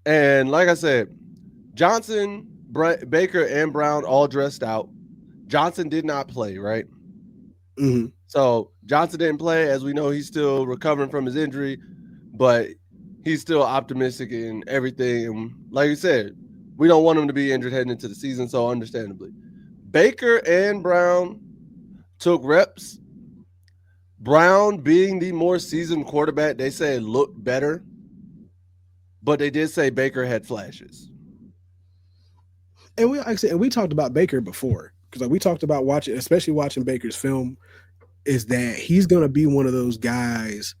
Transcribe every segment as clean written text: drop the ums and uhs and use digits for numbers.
And like I said, Johnson, Baker, and Brown all dressed out. Johnson did not play, right? Hmm. So Johnson didn't play. As we know, he's still recovering from his injury, but he's still optimistic in everything. And like you said, we don't want him to be injured heading into the season, so understandably. Baker and Brown took reps. Brown, being the more seasoned quarterback, they say looked better, but they did say Baker had flashes. And we like I said, and we talked about Baker before because like we talked about watching, especially watching Baker's film, is that he's gonna be one of those guys.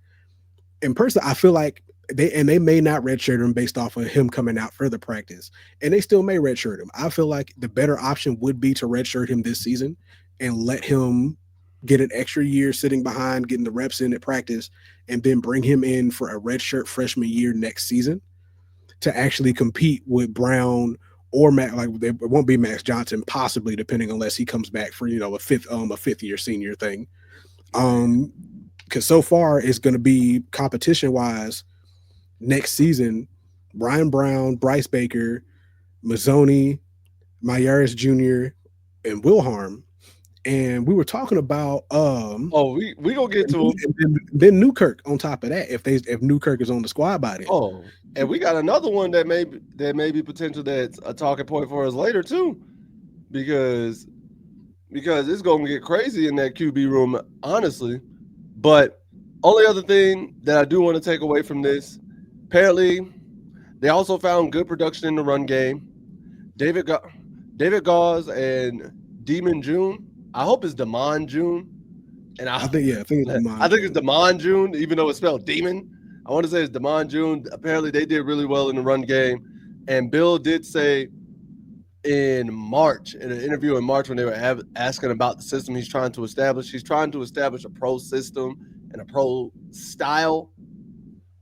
And personally, I feel like they may not redshirt him based off of him coming out for the practice, and they still may redshirt him. I feel like the better option would be to redshirt him this season and let him get an extra year sitting behind, getting the reps in at practice, and then bring him in for a redshirt freshman year next season to actually compete with Brown or Matt. Like it won't be Max Johnson, possibly depending unless he comes back for a fifth year senior thing. Um, because so far it's going to be competition wise next season. Brian Brown, Bryce Baker, Mazzoni, Myers Jr., and Wilharm. And we were talking about Oh, we gonna get to him. then Newkirk on top of that if Newkirk is on the squad by then. Oh, and we got another one that may be potential that's a talking point for us later too, because it's gonna get crazy in that QB room, honestly. But only other thing that I do want to take away from this, apparently, they also found good production in the run game. David Ga- David Gauze and Demon June. I hope it's Demon June, and I think I think it's I Demond think it's Jones. Demon June, even though it's spelled Demon. I want to say it's Demon June. Apparently, they did really well in the run game, and Bill did say in March, in an interview in March when they were asking about the system he's trying to establish. He's trying to establish a pro system and a pro style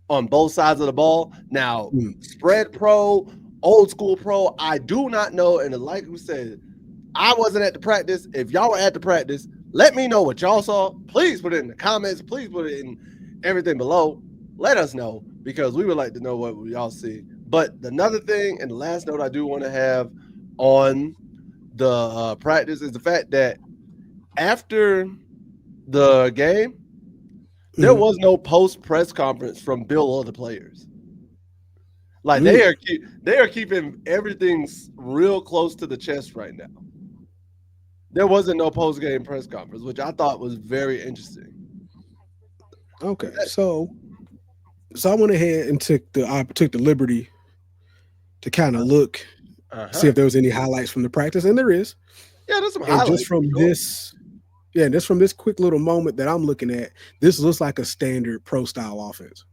on both sides of the ball. Now, Mm. spread pro, old school pro, I do not know. And like we said, I wasn't at the practice. If y'all were at the practice, let me know what y'all saw. Please put it in the comments. Please put it in everything below. Let us know because we would like to know what y'all see. But another thing, and the last note I do want to have on the practice is the fact that after the game, there Mm. was no post press conference from Bill or the players. Like Mm. they are keeping everything real close to the chest right now. There wasn't no post game press conference, which I thought was very interesting. Okay, so I went ahead and I took the liberty to kind of look, Uh see huh. if there was any highlights from the practice, and there is. Yeah, there's some And just highlights for from sure. this, yeah, and just from this quick little moment that I'm looking at, this looks like a standard pro style offense.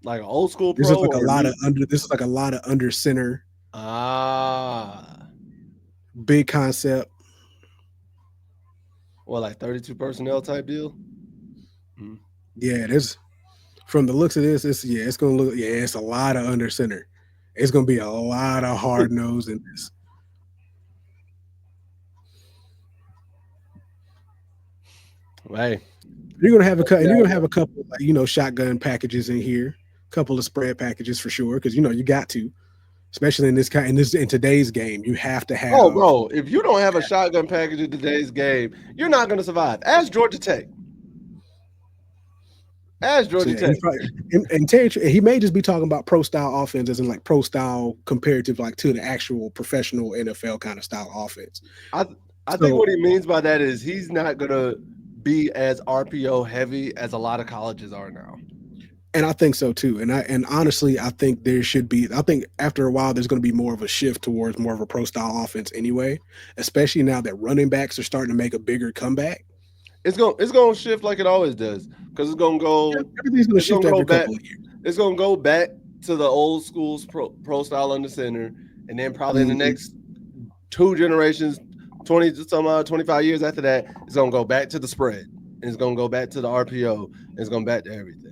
Like an old school This is pro like a or lot new. of under. This is like a lot of under center, Ah, big concept. well, like 32 personnel type deal. Mm. Yeah, this from the looks of this, it's gonna look it's a lot of under center. It's gonna be a lot of hard nose in this. Hey, You're gonna have a cut, and you're yeah, gonna have a couple like shotgun packages in here, a couple of spread packages for sure, because you got to, especially in this kind in today's game, you have to oh, have. bro, if you don't have a shotgun package in today's game, you're not going to survive. Ask Georgia Tech. Ask So Georgia yeah, Tech. he's probably and Terry he may just be talking about pro style offense as in like pro style comparative like to the actual professional NFL kind of style offense. I I think So what he means by that is he's not going to be as RPO heavy as a lot of colleges are now. and I think so too. And honestly, I think there should be. I think after a while, there's going to be more of a shift towards more of a pro style offense anyway. Especially now that running backs are starting to make a bigger comeback. It's gonna shift like it always does because Yeah, everything's going to it's shift gonna go every back couple of years. it's gonna go back to the old school's pro style under center, and then probably in the Mhm. next two generations, 20 to some 25 years after that, it's gonna go back to the spread, and it's gonna go back to the RPO, and it's going back to everything.